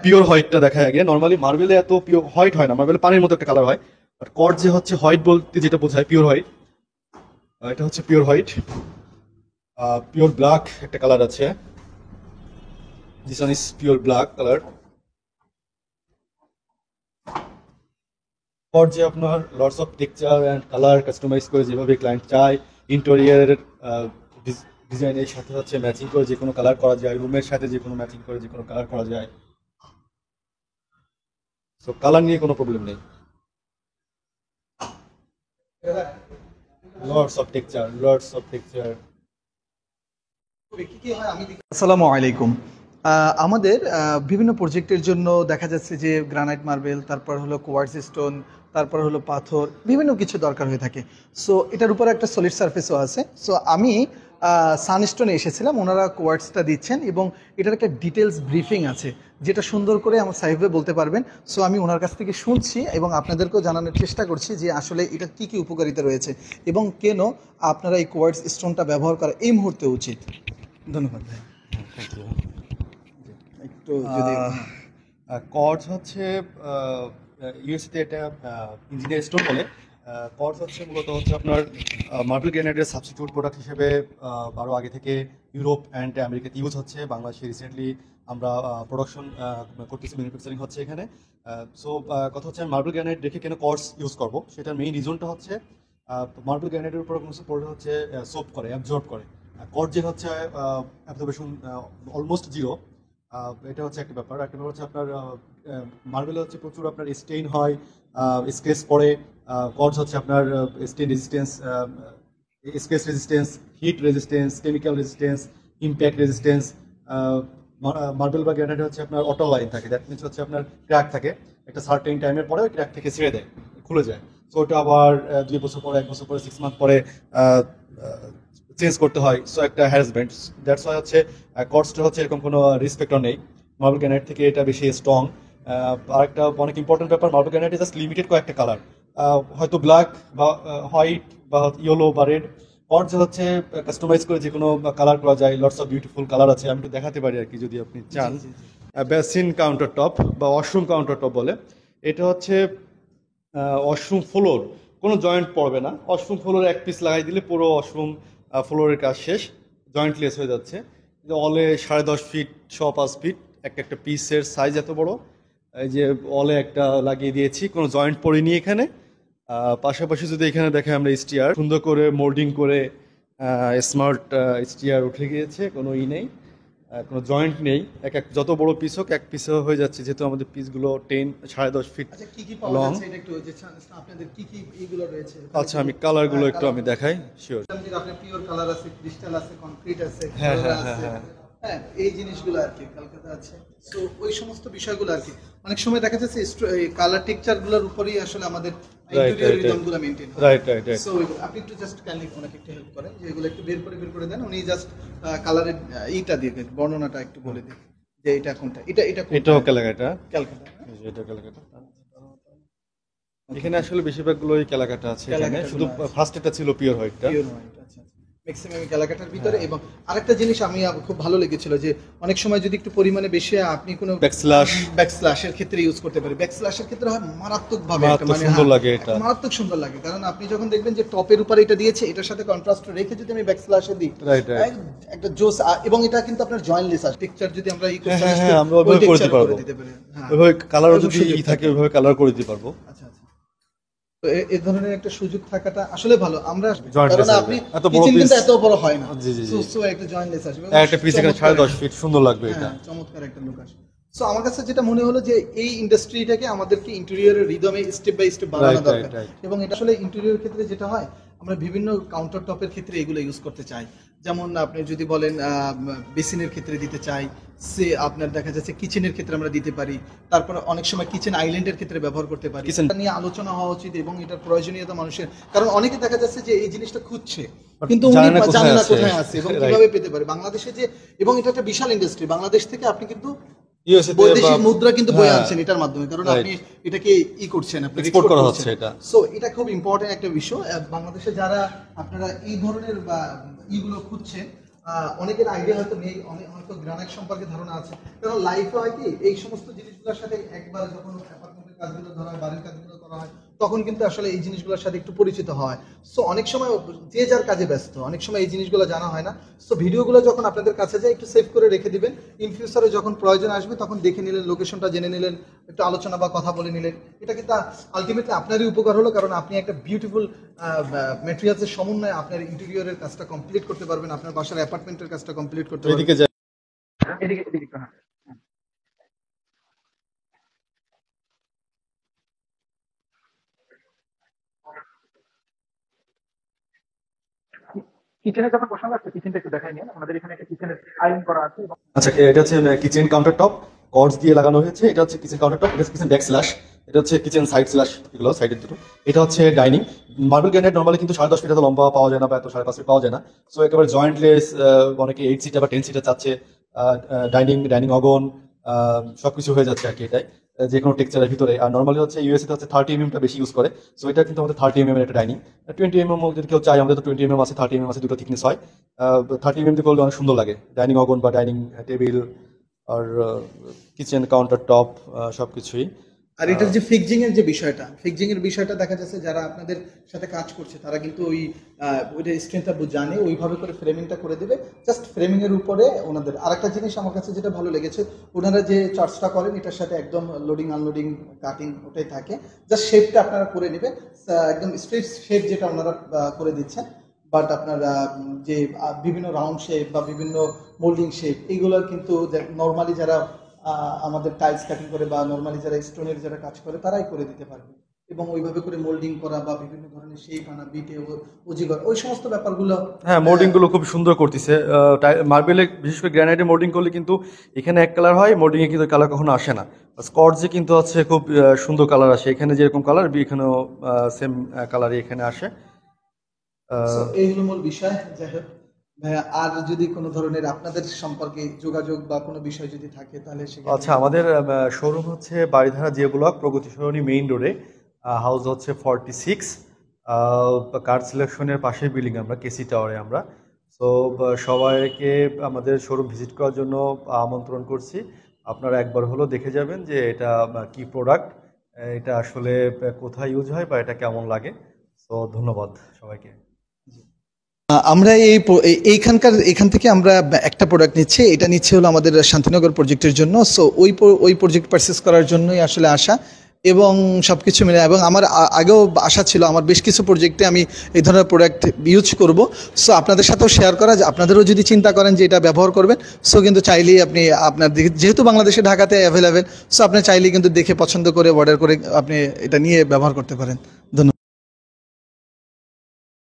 Pure হোয়াইটটা দেখায় আগে। Normally মার্বেলে এত পিওর হোয়াইট হয় না, মার্বেলে পানির মতো একটা কালার হয়। বাট কর্ড যে হচ্ছে হোয়াইট বলতে যেটা বোঝায় পিওর হোয়াইট, এটা হচ্ছে পিওর হোয়াইট। পিওর ব্ল্যাক একটা কালার আছে, this one is pure black colour. কর্ড যে আপনার lots of texture and colour customize করে যেভাবে ক্লায়েন্ট চায়, ইন্টেরিয়ারের ডিজাইনের সাথে হচ্ছে ম্যাচিং করে যে কোনো কালার করা যায়, রুমের সাথে যে কোনো ম্যাচিং করে যে কোনো কালার করা যায়। সো কালার নিয়ে কোনো প্রবলেম নেই। Lots of texture, lots of texture. আসসালামু আলাইকুম। আমাদের বিভিন্ন প্রজেক্টের জন্য দেখা যাচ্ছে যে গ্রানাইট মার্বেল, তারপর হলো কোয়ার্টজ স্টোন, তারপর হলো পাথর, বিভিন্ন কিছু দরকার হয়ে থাকে। সো এটার উপর একটা সলিড সারফেসও আছে। সো আমি সানস্টোনে এসেছিলাম, ওনারা কোয়ার্টজটা দিচ্ছেন এবং এটার একটা ডিটেলস ব্রিফিং আছে যেটা সুন্দর করে আমার সাহেব ভাই বলতে পারবেন। সো আমি ওনার কাছ থেকে শুনছি এবং আপনাদেরকেও জানানোর চেষ্টা করছি যে আসলে এটা কী কী উপকারিতা রয়েছে এবং কেন আপনারা এই কোয়ার্টজ স্টোনটা ব্যবহার করা এই মুহূর্তে উচিত। ধন্যবাদ ভাই। একটু যদি কর্ডস হচ্ছে ইউএসএতে এটা ইঞ্জিনিয়ার স্টোন বলে। কর্ডস হচ্ছে মূলত হচ্ছে আপনার মার্বেল গ্রানাইটের সাবস্টিটিউট প্রোডাক্ট হিসেবে আরও আগে থেকে ইউরোপ অ্যান্ড আমেরিকাতে ইউজ হচ্ছে। বাংলাদেশে রিসেন্টলি আমরা প্রোডাকশন করতেছি, ম্যানুফ্যাকচারিং হচ্ছে এখানে। সো কথা হচ্ছে আমি মার্বেল গ্রানাইট রেখে কেন কর্ডস ইউজ করবো, সেটার মেইন রিজনটা হচ্ছে মার্বেল গ্রানাইটের উপর কোনো পড়লে হচ্ছে সোপ করে, অ্যাবজর্ব করে। কর্ড যে হচ্ছে অ্যাবজর্বেশন অলমোস্ট জিরো। এটা হচ্ছে একটা ব্যাপার। একটা ব্যাপার হচ্ছে আপনার মার্বেলে হচ্ছে প্রচুর আপনার স্টেইন হয়, স্ক্রেচ পড়ে। কর্ডস হচ্ছে আপনার stain resistance, scratch resistance, heat resistance, chemical resistance, impact resistance. Marble বা গ্রানাইট হচ্ছে আপনার অটো লাইন থাকে, দ্যাট মিনস হচ্ছে আপনার ক্র্যাক থাকে একটা সার্টেন টাইমের পরে, ওই ক্র্যাক থেকে ছেড়ে দেয়, খুলে যায়। সো ওটা আবার 2 বছর পরে, 1 বছর পরে, 6 মান্থ পরে চেঞ্জ করতে হয়। সো একটা হ্যারাসমেন্ট। দ্যাটস ওয়াই হচ্ছে কর্ডসটা হচ্ছে এরকম কোনো রিসপেক্টর নেই। মার্বেল গ্রানাইট থেকে এটা বেশি স্ট্রং। আরেকটা অনেক ইম্পর্টেন্ট ব্যাপার, মার্বেল গ্রানাইট জাস্ট লিমিটেড কয়েকটা কালার, হয়তো ব্ল্যাক বা হোয়াইট বা ইয়েলো বা রেড। কর্ডস হচ্ছে কাস্টমাইজ করে যে কোনো কালার করা যায়। লটস অফ বিউটিফুল কালার আছে, আমি একটু দেখাতে পারি আর কি যদি আপনি চান। বেসিন কাউন্টার টপ বা ওয়াশরুম কাউন্টার টপ বলে। এটা হচ্ছে ওয়াশরুম ফ্লোর, কোনো জয়েন্ট পড়বে না। ওয়াশরুম ফ্লোরে এক পিস লাগাই দিলে পুরো ওয়াশরুম ফ্লোরের কাজ শেষ, জয়েন্টলেস হয়ে যাচ্ছে। অলে 10.5 ফিট 5 ফিট একটা পিসের সাইজ এত বড়। এই যে অলে একটা লাগিয়ে দিয়েছি, কোনো জয়েন্ট পড়েনি এখানে। পাশাপাশি যদি এখানে দেখে আমরা স্টিয়ার সুন্দর করে মোল্ডিং করে স্মার্ট স্টিয়ার উঠে গিয়েছে, কোনো নেই, কোনো জয়েন্ট নেই। যত বড় পিস হোক এক পিসে হয়ে যাচ্ছে, যেহেতু আমাদের পিসগুলো 10.5 ফিট লং। আচ্ছা, আমি কালারগুলো একটু আমি দেখাই। শিওর। আপনার পিওর কালার আছে, ক্রিস্টাল আছে, কনক্রিট আছে, হ্যাঁ হ্যাঁ হ্যাঁ হ্যাঁ, হ্যাঁ এই জিনিসগুলো আর কি কলকাতা আছে। সো ওই সমস্ত বিষয়গুলো আর কি অনেক সময় দেখা যাচ্ছে কালার টেক্সচার গুলোর উপরই আসলে আমাদের ইন্টেরিয়র রিদমগুলো মেইনটেইন হয়। Right right right. সো আপনি একটু জাস্ট কাইন্ডলি ওনাকে একটু হেল্প করেন যে এগুলো একটু বের করে দেন। উনি জাস্ট কালারের এইটা দিয়ে দেন, বর্ণনাটা একটু বলে দিন যে এটা কোনটা, এটা এটাও ক্যালাকাটা। ক্যালকাটা। এটা ক্যালাকাটা। এখানে আসলে বেশিরভাগগুলোই ক্যালাকাটা আছে এখানে, শুধু ফার্স্ট এটা ছিল পিওর হোয়াইটটা। পিওর হোয়াইট, আচ্ছা ম্যাক্সিমাম ক্যালাকাটার ভিতরে। এবং আরেকটা জিনিস আমি খুব ভালো লেগেছিল যে অনেক সময় যদি একটু পরিমাণে বেশি আপনি কোনো ব্যাকস্ল্যাশের ক্ষেত্রে ইউজ করতে পারেন। ব্যাকস্ল্যাশের ক্ষেত্রে হয় মারাত্মকভাবে সুন্দর লাগে, এটা মারাত্মক সুন্দর লাগে। কারণ আপনি যখন দেখবেন যে টপের উপরে এটা দিয়েছে, এটার সাথে কন্ট্রাস্ট রেখে যদি আমি ব্যাকস্ল্যাশে দিই, একটা জোস। এবং এটা কিন্তু আপনার জয়েন্টলেস আছে, টেক্সচার যদি আমরা ই করতে আমরা ওইভাবে করে দিতে পারবো। ওইভাবে কালারও যদি থাকে ওইভাবে কালার করে দিতে পারবো। আচ্ছা আচ্ছা। তো এই ধরনের একটা সুযোগ থাকাটা আসলে ভালো। আমরা কারণ আপনি কিচেন কিন্তু এত বড় হয় না। সো একটা জয়েন্টলেস আসবে, একটা পিস এখানে 10.5 ফিট, সুন্দর লাগবে এটা। চমৎকার একটা লুক আসবে। সো আমার কাছে যেটা মনে হলো যে এই ইন্ডাস্ট্রিটাকে আমাদেরকে ইন্টেরিয়রের রিদমে স্টেপ বাই স্টেপ বাড়ানো দরকার। এবং এটা আসলে ইন্টেরিয়র ক্ষেত্রে যেটা হয়, আমরা বিভিন্ন কাউন্টার টপের ক্ষেত্রে এগুলো ইউজ করতে চাই। যেমন আপনি যদি বলেন বেসিনের ক্ষেত্রে দিতে চাই, সে আপনার দেখা যাচ্ছে কিচেনের ক্ষেত্রে আমরা দিতে পারি। তারপর অনেক সময় কিচেন আইল্যান্ডের ক্ষেত্রে ব্যবহার করতে পারি। এটা নিয়ে আলোচনা হওয়া উচিত এবং এটার প্রয়োজনীয়তা মানুষের, কারণ অনেকে দেখা যাচ্ছে যে এই জিনিসটা খুঁজছে কিন্তু উনি জানে না কোথায় আছে এবং কিভাবে পেতে পারে। বাংলাদেশে যে, এবং এটা একটা বিশাল ইন্ডাস্ট্রি, বাংলাদেশ থেকে আপনি কিন্তু বৈদেশিক মুদ্রা কিন্তু বয়ে আনছেন এটার মাধ্যমে, কারণ আপনি এটাকে করছেন, আপনি এক্সপোর্ট করা হচ্ছে এটা। সো এটা খুব ইম্পর্টেন্ট একটা বিষয়। বাংলাদেশে যারা আপনারা এই ধরনের বা ইগুলো খুঁজছেন, অনেকের আইডিয়া হয়তো নেই, অনেক হয়তো গ্রানাইট সম্পর্কে ধারণা আছে, কারণ লাইফে হয় কি এই সমস্ত জিনিসগুলোর সাথে একবার যখন অ্যাপার্টমেন্টের কাজগুলো ধরা হয়, বাড়ির কাজগুলো করা হয়, তখন কিন্তু আসলে এই জিনিসগুলোর সাথে একটু পরিচিত হয়। সো অনেক সময় যে যার কাজে ব্যস্ত, অনেক সময় এই জিনিসগুলো জানা হয় না। সো ভিডিওগুলো যখন আপনাদের কাছে যায় একটু সেভ করে রেখে দিবেন, ইন ফিউচারে যখন প্রয়োজন আসবে তখন দেখে নিলেন, লোকেশনটা জেনে নিলেন, একটু আলোচনা বা কথা বলে নিলেন। এটা কিন্তু আলটিমেটলি আপনারই উপকার হলো, কারণ আপনি একটা বিউটিফুল ম্যাটেরিয়ালসের সমন্বয়ে আপনার ইন্টেরিয়রের কাজটা কমপ্লিট করতে পারবেন, আপনার বাসার অ্যাপার্টমেন্টের কাজটা কমপ্লিট করতে পারবেন। এদিকে এদিকে এদিকে একটু, হ্যাঁ। কিচেনে যখন বসানো আছে, কিচেনটা একটু দেখাই নিন। আমাদের এখানে একটা কিচেনের আয়রন করা আছে। আচ্ছা, এটা হচ্ছে কিচেন কাউন্টার টপ, কর্ডস দিয়ে লাগানো হয়েছে। এটা হচ্ছে কিচেন কাউন্টার টপ, এটা হচ্ছে কিচেন ব্যাক স্ল্যাশ, এটা হচ্ছে কিচেন সাইড স্ল্যাশ, এগুলো সাইডের দুটো। এটা হচ্ছে ডাইনিং। মার্বেল গ্রানাইট নর্মালি কিন্তু 10.5 ফিট এত লম্বা পাওয়া যায় না, বা এত 5.5 ফিট পাওয়া যায় না। সো একেবারে জয়েন্টলেস, অনেকে 8 সিটার বা 10 সিটার চাচ্ছে। ডাইনিং অগন সবকিছু হয়ে যাচ্ছে আর কি এটাই, যে কোনো টেক্সচারের ভিতরে। আর নর্মালি হচ্ছে ইউএসএ হচ্ছে 30 mm বেশি ইউজ করে। সো এটা কিন্তু আমাদের 30 mm একটা ডাইনিং। 20 mm যদি কেউ চাই, আমাদের তো 20 mm আছে, 30 mm আছে, দুটো থিকনেস হয়। 30 mm দিয়ে করলে অনেক সুন্দর লাগে ডাইনিং অগন বা ডাইনিং টেবিল আর কিচেন কাউন্টার টপ সবকিছুই। আর এটার যে ফিক্সিং এর বিষয়টা দেখা যাচ্ছে যারা আপনাদের সাথে কাজ করছে তারা কিন্তু ওইটা স্ট্রেংথটা জানে, ওইভাবে করে ফ্রেমিংটা করে দেবে। জাস্ট ফ্রেমিং এর উপরে ওনাদের আরেকটা জিনিস আমার কাছে যেটা ভালো লেগেছে, ওনারা যে চার্জটা করেন এটার সাথে একদম লোডিং আনলোডিং কাটিং ওটাই থাকে। জাস্ট শেপটা আপনারা করে নেবেন, একদম স্ট্রেট শেপ যেটা ওনারা করে দিচ্ছেন। বাট আপনার যে বিভিন্ন রাউন্ড শেপ বা বিভিন্ন মোল্ডিং শেপ, এইগুলোর কিন্তু নর্মালি যারা আমাদের টাইলস কাটিং করে বা নর্মালি যারা স্টোনের যারা কাজ করে তারাই করে দিতে পারবে। এবং ওইভাবে করে মোল্ডিং করা বা বিভিন্ন ধরনের শেপ আনা, বিটে অজিগর, ওই সমস্ত ব্যাপারগুলো। হ্যাঁ, মোল্ডিং গুলো খুব সুন্দর করতেছে। মার্বেলে বিশেষ করে গ্রানাইটে মোল্ডিং করলে কিন্তু এখানে এক কালার হয়, মোল্ডিং এ কিন্তু কালার কখনো আসে না। স্কটসে কিন্তু হচ্ছে খুব সুন্দর কালার আসে, এখানে যেরকম কালার এখানেও সেম কালারই এখানে আসে। এই হলো মূল বিষয়। যাই হোক ভাইয়া, আর যদি কোনো ধরনের আপনাদের সম্পর্কে যোগাযোগ বা কোনো বিষয় যদি থাকে তাহলে আচ্ছা, আমাদের শোরুম হচ্ছে বাড়িধারা যে ব্লক, প্রগতি সরণি মেইন রোডে, হাউস হচ্ছে 46, কার সিলেকশনের পাশের বিল্ডিং আমরা, কেসি টাওয়ারে আমরা। সো সবাইকে আমাদের শোরুম ভিজিট করার জন্য আমন্ত্রণ করছি। আপনারা একবার হলো দেখে যাবেন যে এটা কি প্রোডাক্ট, এটা আসলে কোথায় ইউজ হয় বা এটা কেমন লাগে। সো ধন্যবাদ সবাইকে। আমরা এইখান থেকে আমরা একটা প্রোডাক্ট নিচ্ছি, এটা নিচ্ছে হলো আমাদের শান্তিনগর প্রজেক্টের জন্য। সো ওই প্রজেক্ট পারচেস করার জন্যই আসলে আসা, এবং সব কিছু মিলে। এবং আমার আগেও আশা ছিল আমার বেশ কিছু প্রজেক্টে আমি এই ধরনের প্রোডাক্ট ইউজ করব। সো আপনাদের সাথেও শেয়ার করা, আপনাদেরও যদি চিন্তা করেন যে এটা ব্যবহার করবেন, সো কিন্তু চাইলেই আপনি আপনার যেহেতু বাংলাদেশে ঢাকাতে অ্যাভেলেবেল, সো আপনি চাইলেই কিন্তু দেখে পছন্দ করে অর্ডার করে আপনি এটা নিয়ে ব্যবহার করতে পারেন।